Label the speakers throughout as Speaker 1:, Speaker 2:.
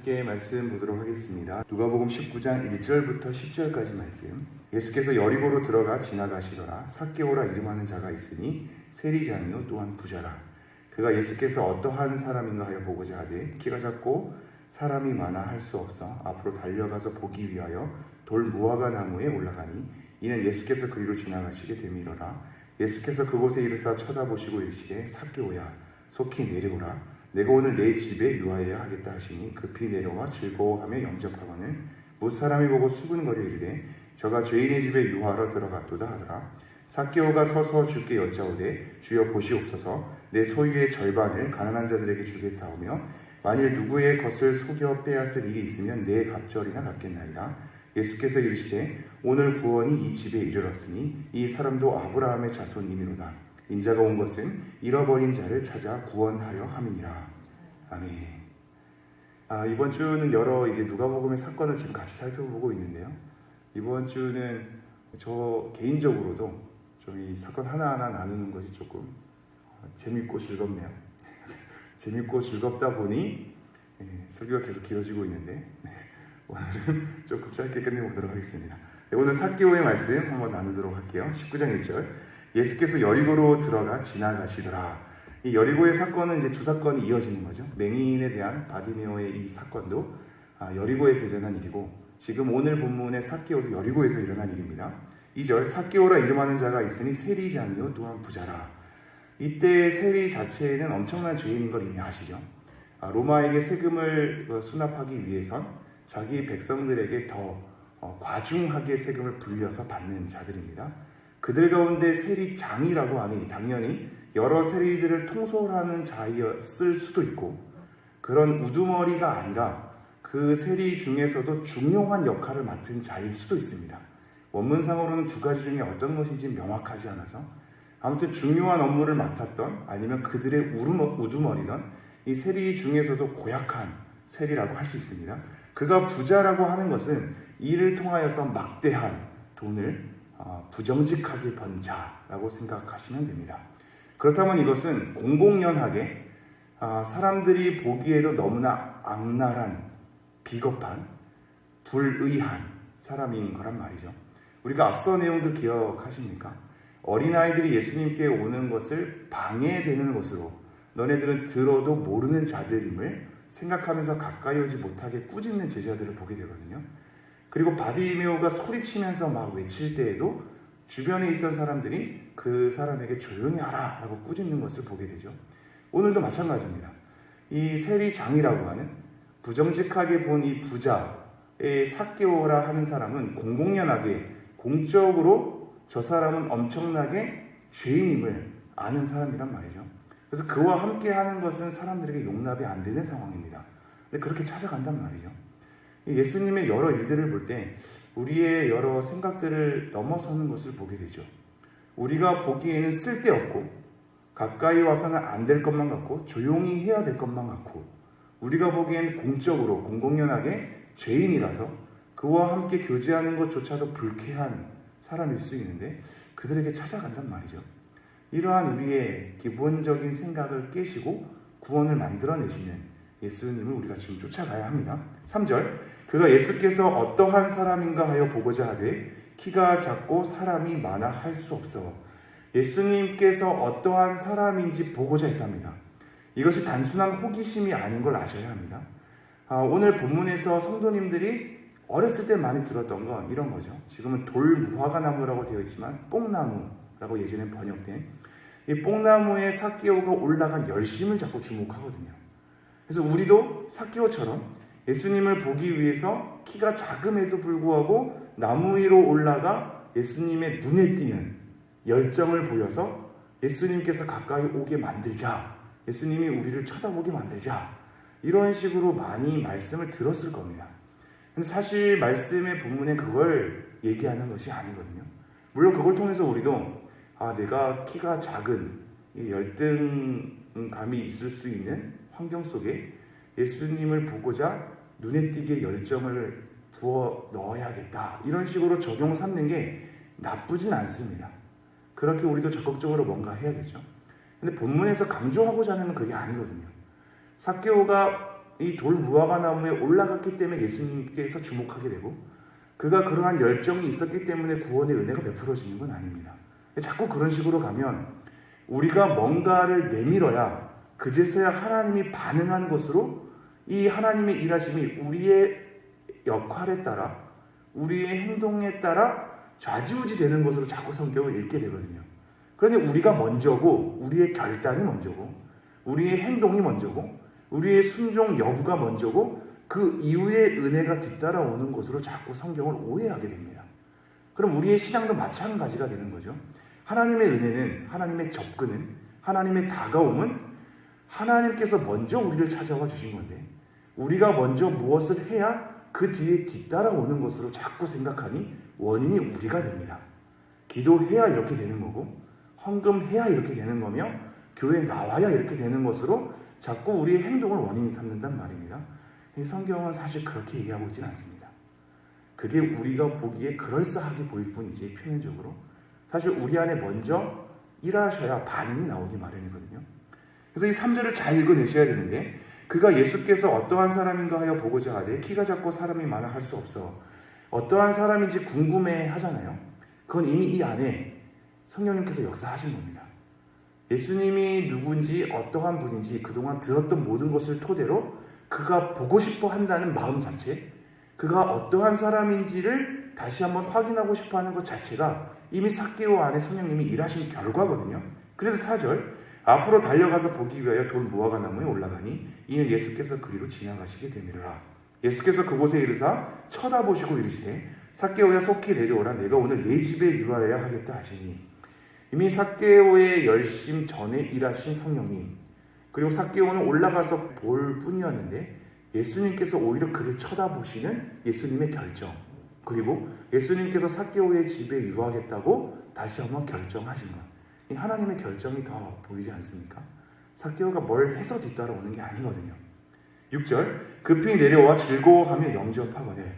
Speaker 1: 함께 말씀 보도록 하겠습니다. 누가복음 19장 1절부터 10절까지 말씀. 예수께서 여리고로 들어가 지나가시더라. 삭개오라 이름하는 자가 있으니 세리장이요 또한 부자라. 그가 예수께서 어떠한 사람인가 하여 보고자 하되 키가 작고 사람이 많아 할 수 없어 앞으로 달려가서 보기 위하여 돌 무화과 나무에 올라가니 이는 예수께서 그리로 지나가시게 되밀어라. 예수께서 그곳에 이르사 쳐다보시고 이르시되 삭개오야 속히 내려오라. 내가 오늘 내 집에 유하여야 하겠다 하시니 급히 내려와 즐거워하며 영접하거늘 무사람이 보고 수군거려 이르되 저가 죄인의 집에 유하러 들어갔도다 하더라. 삭개오가 서서 주께 여짜오되 주여 보시옵소서 내 소유의 절반을 가난한 자들에게 주겠사오며 만일 누구의 것을 속여 빼앗을 일이 있으면 내 갑절이나 갚겠나이다. 예수께서 이르시되 오늘 구원이 이 집에 이르렀으니 이 사람도 아브라함의 자손이미로다. 인자가 온 것은 잃어버린 자를 찾아 구원하려 함이니라. 아멘. 이번 주는 여러 누가복음의 사건을 지금 같이 살펴보고 있는데요. 이번 주는 저 개인적으로도 좀 이 사건 하나하나 나누는 것이 조금 재밌고 즐겁네요. 재밌고 즐겁다 보니 설교가 계속 길어지고 있는데 오늘은 조금 짧게 끝내보도록 하겠습니다. 오늘 삭개오의 말씀 한번 나누도록 할게요. 19장 1절. 예수께서 여리고로 들어가 지나가시더라. 이 여리고의 사건은 이제 두 사건이 이어지는 거죠. 맹인에 대한 바디메오의 이 사건도 여리고에서 일어난 일이고 지금 오늘 본문의 삭개오도 여리고에서 일어난 일입니다. 2절. 삭개오라 이름하는 자가 있으니 세리장이요 또한 부자라. 이때 세리 자체는 엄청난 죄인인 걸 이미 아시죠. 로마에게 세금을 수납하기 위해선 자기 백성들에게 더 과중하게 세금을 불려서 받는 자들입니다. 그들 가운데 세리장이라고 하니 당연히 여러 세리들을 통솔하는 자였을 수도 있고 그런 우두머리가 아니라 그 세리 중에서도 중요한 역할을 맡은 자일 수도 있습니다. 원문상으로는 두 가지 중에 어떤 것인지 명확하지 않아서 아무튼 중요한 업무를 맡았던 아니면 그들의 우두머리던 이 세리 중에서도 고약한 세리라고 할 수 있습니다. 그가 부자라고 하는 것은 이를 통하여서 막대한 돈을 부정직하게 번 자라고 생각하시면 됩니다. 그렇다면 이것은 공공연하게 사람들이 보기에도 너무나 악랄한, 비겁한, 불의한 사람인 거란 말이죠. 우리가 앞서 내용도 기억하십니까? 어린아이들이 예수님께 오는 것을 방해되는 것으로 너네들은 들어도 모르는 자들임을 생각하면서 가까이 오지 못하게 꾸짖는 제자들을 보게 되거든요. 그리고 바디메오가 소리치면서 막 외칠 때에도 주변에 있던 사람들이 그 사람에게 조용히 하라 라고 꾸짖는 것을 보게 되죠. 오늘도 마찬가지입니다. 이 세리장이라고 하는 부정직하게 본 이 부자의 삭개오라 하는 사람은 공공연하게 공적으로 저 사람은 엄청나게 죄인임을 아는 사람이란 말이죠. 그래서 그와 함께 하는 것은 사람들에게 용납이 안 되는 상황입니다. 근데 그렇게 찾아간단 말이죠. 예수님의 여러 일들을 볼 때 우리의 여러 생각들을 넘어서는 것을 보게 되죠. 우리가 보기에는 쓸데없고 가까이 와서는 안 될 것만 같고 조용히 해야 될 것만 같고 우리가 보기엔 공적으로 공공연하게 죄인이라서 그와 함께 교제하는 것조차도 불쾌한 사람일 수 있는데 그들에게 찾아간단 말이죠. 이러한 우리의 기본적인 생각을 깨시고 구원을 만들어내시는 예수님을 우리가 지금 쫓아가야 합니다. 3절. 그가 예수께서 어떠한 사람인가 하여 보고자 하되 키가 작고 사람이 많아 할 수 없어. 예수님께서 어떠한 사람인지 보고자 했답니다. 이것이 단순한 호기심이 아닌 걸 아셔야 합니다. 오늘 본문에서 성도님들이 어렸을 때 많이 들었던 건 이런 거죠. 지금은 돌 무화과 나무라고 되어 있지만 뽕나무라고 예전에 번역된 이 뽕나무에 삭개오가 올라간 열심을 자꾸 주목하거든요. 그래서 우리도 삭개오처럼 예수님을 보기 위해서 키가 작음에도 불구하고 나무 위로 올라가 예수님의 눈에 띄는 열정을 보여서 예수님께서 가까이 오게 만들자, 예수님이 우리를 쳐다보게 만들자, 이런 식으로 많이 말씀을 들었을 겁니다. 근데 사실 말씀의 본문에 그걸 얘기하는 것이 아니거든요. 물론 그걸 통해서 우리도 내가 키가 작은 이 열등감이 있을 수 있는 환경 속에 예수님을 보고자 눈에 띄게 열정을 부어 넣어야겠다, 이런 식으로 적용 삼는 게 나쁘진 않습니다. 그렇게 우리도 적극적으로 뭔가 해야겠죠. 근데 본문에서 강조하고자 하는 건 그게 아니거든요. 삭개오가 이 돌 무화과 나무에 올라갔기 때문에 예수님께서 주목하게 되고 그가 그러한 열정이 있었기 때문에 구원의 은혜가 베풀어지는 건 아닙니다. 자꾸 그런 식으로 가면 우리가 뭔가를 내밀어야 그제서야 하나님이 반응하는 것으로 이 하나님의 일하심이 우리의 역할에 따라 우리의 행동에 따라 좌지우지 되는 것으로 자꾸 성경을 읽게 되거든요. 그런데 우리가 먼저고 우리의 결단이 먼저고 우리의 행동이 먼저고 우리의 순종 여부가 먼저고 그 이후에 은혜가 뒤따라오는 것으로 자꾸 성경을 오해하게 됩니다. 그럼 우리의 신앙도 마찬가지가 되는 거죠. 하나님의 은혜는, 하나님의 접근은, 하나님의 다가옴은 하나님께서 먼저 우리를 찾아와 주신 건데 우리가 먼저 무엇을 해야 그 뒤에 뒤따라오는 것으로 자꾸 생각하니 원인이 우리가 됩니다. 기도해야 이렇게 되는 거고 헌금해야 이렇게 되는 거며 교회에 나와야 이렇게 되는 것으로 자꾸 우리의 행동을 원인 삼는단 말입니다. 이 성경은 사실 그렇게 얘기하고 있지는 않습니다. 그게 우리가 보기에 그럴싸하게 보일 뿐이지 표면적으로 사실 우리 안에 먼저 일하셔야 반응이 나오기 마련이거든요. 그래서 이 3절을 잘 읽어내셔야 되는데 그가 예수께서 어떠한 사람인가 하여 보고자 하되 키가 작고 사람이 많아 할 수 없어 어떠한 사람인지 궁금해 하잖아요. 그건 이미 이 안에 성령님께서 역사하신 겁니다. 예수님이 누군지 어떠한 분인지 그동안 들었던 모든 것을 토대로 그가 보고 싶어 한다는 마음 자체 그가 어떠한 사람인지를 다시 한번 확인하고 싶어 하는 것 자체가 이미 삭개오 안에 성령님이 일하신 결과거든요. 그래서 4절 앞으로 달려가서 보기 위하여 돌 무화과 나무에 올라가니 이는 예수께서 그리로 지나가시게 되미르라. 예수께서 그곳에 이르사 쳐다보시고 이르시되 삭개오야 속히 내려오라 내가 오늘 네 집에 유하여야 하겠다 하시니 이미 삭개오의 열심 전에 일하신 성령님 그리고 삭개오는 올라가서 볼 뿐이었는데 예수님께서 오히려 그를 쳐다보시는 예수님의 결정 그리고 예수님께서 삭개오의 집에 유하겠다고 다시 한번 결정하신 것 이 하나님의 결정이 더 보이지 않습니까? 삭개오가 뭘 해서 뒤따라오는 게 아니거든요. 6절 급히 내려와 즐거워하며 영접하거늘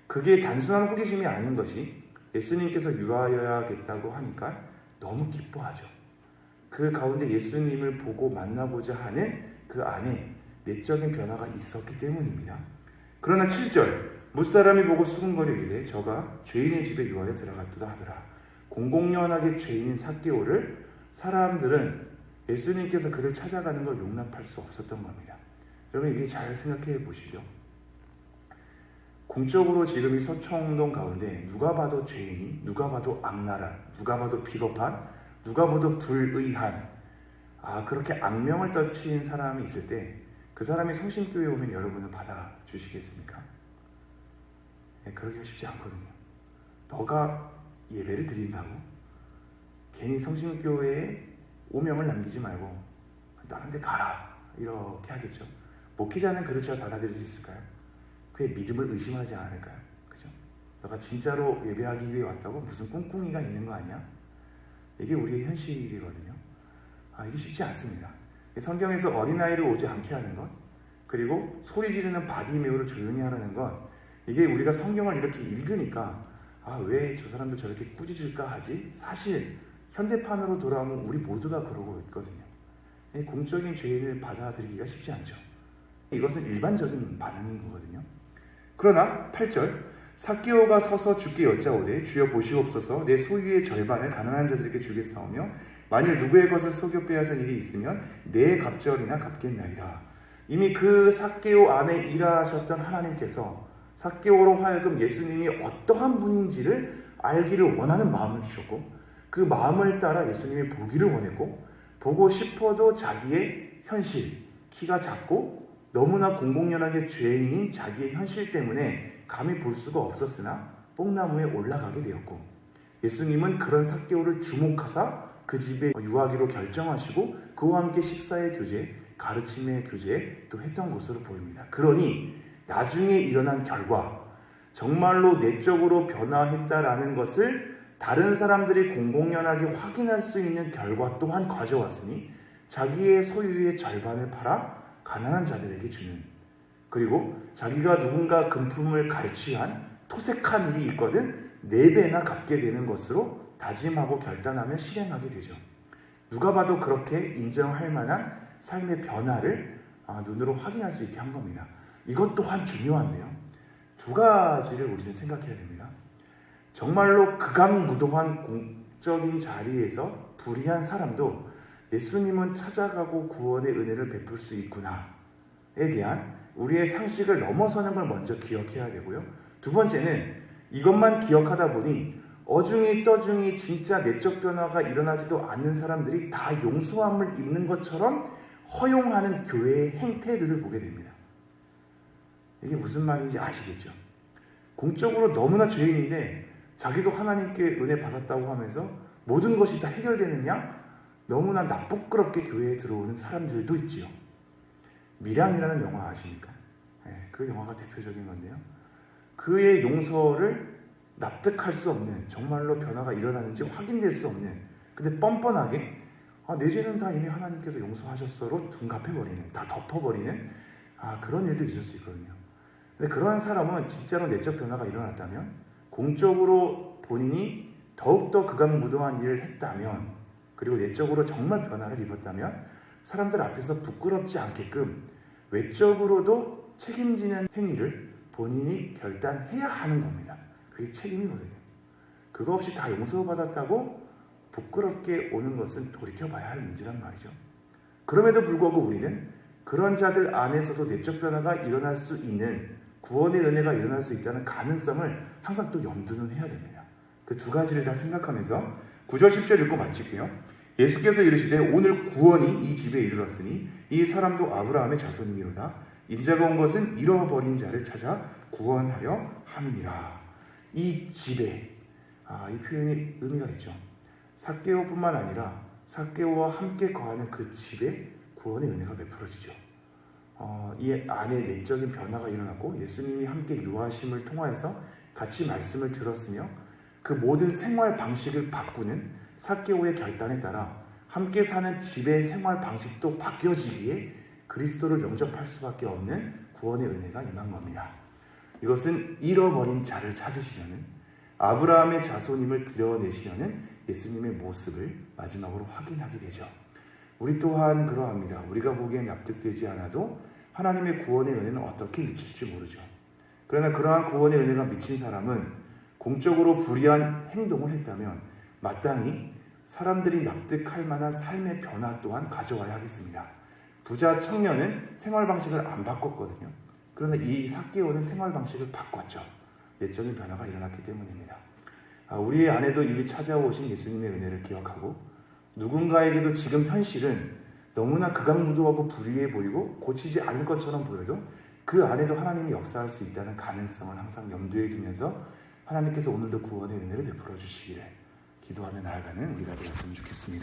Speaker 1: 그게 단순한 호기심이 아닌 것이 예수님께서 유하여야겠다고 하니까 너무 기뻐하죠. 그 가운데 예수님을 보고 만나고자 하는 그 안에 내적인 변화가 있었기 때문입니다. 그러나 7절 무사람이 보고 수군거려 이르되 저가 죄인의 집에 유하여 들어갔도다 하더라. 공공연하게 죄인인 삭개오를 사람들은 예수님께서 그를 찾아가는 걸 용납할 수 없었던 겁니다. 여러분 이게 잘 생각해 보시죠. 공적으로 지금 이 서초동동 가운데 누가 봐도 죄인이, 누가 봐도 악랄한, 누가 봐도 비겁한, 누가 봐도 불의한 그렇게 악명을 떨친 사람이 있을 때 그 사람이 성심교회에 오면 여러분은 받아주시겠습니까? 네, 그러기가 쉽지 않거든요. 너가 예배를 드린다고 괜히 성심교회에 오명을 남기지 말고 다른 데 가라 이렇게 하겠죠. 목회자는 그를 잘 받아들일 수 있을까요? 그의 믿음을 의심하지 않을까요? 그죠? 너가 진짜로 예배하기 위해 왔다고 무슨 꿍꿍이가 있는 거 아니야? 이게 우리의 현실이거든요. 이게 쉽지 않습니다. 성경에서 어린아이를 오지 않게 하는 것 그리고 소리 지르는 바디메오를 조용히 하라는 것 이게 우리가 성경을 이렇게 읽으니까 왜 저 사람들 저렇게 꾸짖을까 하지? 사실 현대판으로 돌아오면 우리 모두가 그러고 있거든요. 공적인 죄인을 받아들이기가 쉽지 않죠. 이것은 일반적인 반응인 거거든요. 그러나 8절 삭개오가 서서 주께 여짜오되 주여 보시옵소서 내 소유의 절반을 가난한 자들에게 주겠사오며 만일 누구의 것을 속여 빼앗은 일이 있으면 내 갑절이나 갚겠나이다. 이미 그 삭개오 안에 일하셨던 하나님께서 삭개오로 하여금 예수님이 어떠한 분인지를 알기를 원하는 마음을 주셨고 그 마음을 따라 예수님이 보기를 원했고 보고 싶어도 자기의 현실, 키가 작고 너무나 공공연하게 죄인인 자기의 현실 때문에 감히 볼 수가 없었으나 뽕나무에 올라가게 되었고 예수님은 그런 삭개오를 주목하사 그 집에 유하기로 결정하시고 그와 함께 식사의 교제, 가르침의 교제 또 했던 것으로 보입니다. 그러니 나중에 일어난 결과 정말로 내적으로 변화했다라는 것을 다른 사람들이 공공연하게 확인할 수 있는 결과 또한 가져왔으니 자기의 소유의 절반을 팔아 가난한 자들에게 주는 그리고 자기가 누군가 금품을 갈취한 토색한 일이 있거든 4배나 갚게 되는 것으로 다짐하고 결단하며 실행하게 되죠. 누가 봐도 그렇게 인정할 만한 삶의 변화를 눈으로 확인할 수 있게 한 겁니다. 이것 또한 중요한데요. 두 가지를 우리는 생각해야 됩니다. 정말로 극악무도한 공적인 자리에서 불의한 사람도 예수님은 찾아가고 구원의 은혜를 베풀 수 있구나에 대한 우리의 상식을 넘어서는 걸 먼저 기억해야 되고요. 두 번째는 이것만 기억하다 보니 어중이 떠중이 진짜 내적 변화가 일어나지도 않는 사람들이 다 용서함을 입는 것처럼 허용하는 교회의 행태들을 보게 됩니다. 이게 무슨 말인지 아시겠죠? 공적으로 너무나 죄인인데 자기도 하나님께 은혜 받았다고 하면서 모든 것이 다 해결되느냐? 너무나 나쁘끄럽게 교회에 들어오는 사람들도 있지요. 밀양이라는 영화 아십니까? 네, 그 영화가 대표적인 건데요. 그의 용서를 납득할 수 없는, 정말로 변화가 일어나는지 확인될 수 없는, 근데 뻔뻔하게 내 죄는 다 이미 하나님께서 용서하셨어로 둔갑해버리는, 다 덮어버리는 그런 일도 있을 수 있거든요. 근데 그러한 사람은 진짜로 내적 변화가 일어났다면, 공적으로 본인이 더욱더 극악무도한 일을 했다면, 그리고 내적으로 정말 변화를 입었다면 사람들 앞에서 부끄럽지 않게끔 외적으로도 책임지는 행위를 본인이 결단해야 하는 겁니다. 그게 책임이거든요. 그거 없이 다 용서받았다고 부끄럽게 오는 것은 돌이켜봐야 할 문제란 말이죠. 그럼에도 불구하고 우리는 그런 자들 안에서도 내적 변화가 일어날 수 있는, 구원의 은혜가 일어날 수 있다는 가능성을 항상 또 염두는 해야 됩니다. 그 두 가지를 다 생각하면서 9절 10절 읽고 마칠게요. 예수께서 이르시되 오늘 구원이 이 집에 이르렀으니 이 사람도 아브라함의 자손이미로다. 인자가 온 것은 잃어버린 자를 찾아 구원하려 함이니라. 이 집에, 이 표현이 의미가 있죠. 삭개오뿐만 아니라 삭개오와 함께 거하는 그 집에 구원의 은혜가 베풀어지죠. 이 안에 내적인 변화가 일어났고 예수님이 함께 유하심을 통하여서 같이 말씀을 들었으며 그 모든 생활 방식을 바꾸는 삭개오의 결단에 따라 함께 사는 집의 생활 방식도 바뀌어지기에 그리스도를 영접할 수밖에 없는 구원의 은혜가 임한 겁니다. 이것은 잃어버린 자를 찾으시려는, 아브라함의 자손임을 드러내시려는 예수님의 모습을 마지막으로 확인하게 되죠. 우리 또한 그러합니다. 우리가 보기엔 납득되지 않아도 하나님의 구원의 은혜는 어떻게 미칠지 모르죠. 그러나 그러한 구원의 은혜가 미친 사람은 공적으로 불의한 행동을 했다면 마땅히 사람들이 납득할 만한 삶의 변화 또한 가져와야 하겠습니다. 부자 청년은 생활 방식을 안 바꿨거든요. 그러나 이 삭개오는 생활 방식을 바꿨죠. 내적인 변화가 일어났기 때문입니다. 우리의 안에도 이미 찾아오신 예수님의 은혜를 기억하고 누군가에게도 지금 현실은 너무나 극악무도하고 불의해 보이고 고치지 않을 것처럼 보여도 그 안에도 하나님이 역사할 수 있다는 가능성을 항상 염두에 두면서 하나님께서 오늘도 구원의 은혜를 베풀어 주시기를 기도하며 나아가는 우리가 되었으면 좋겠습니다.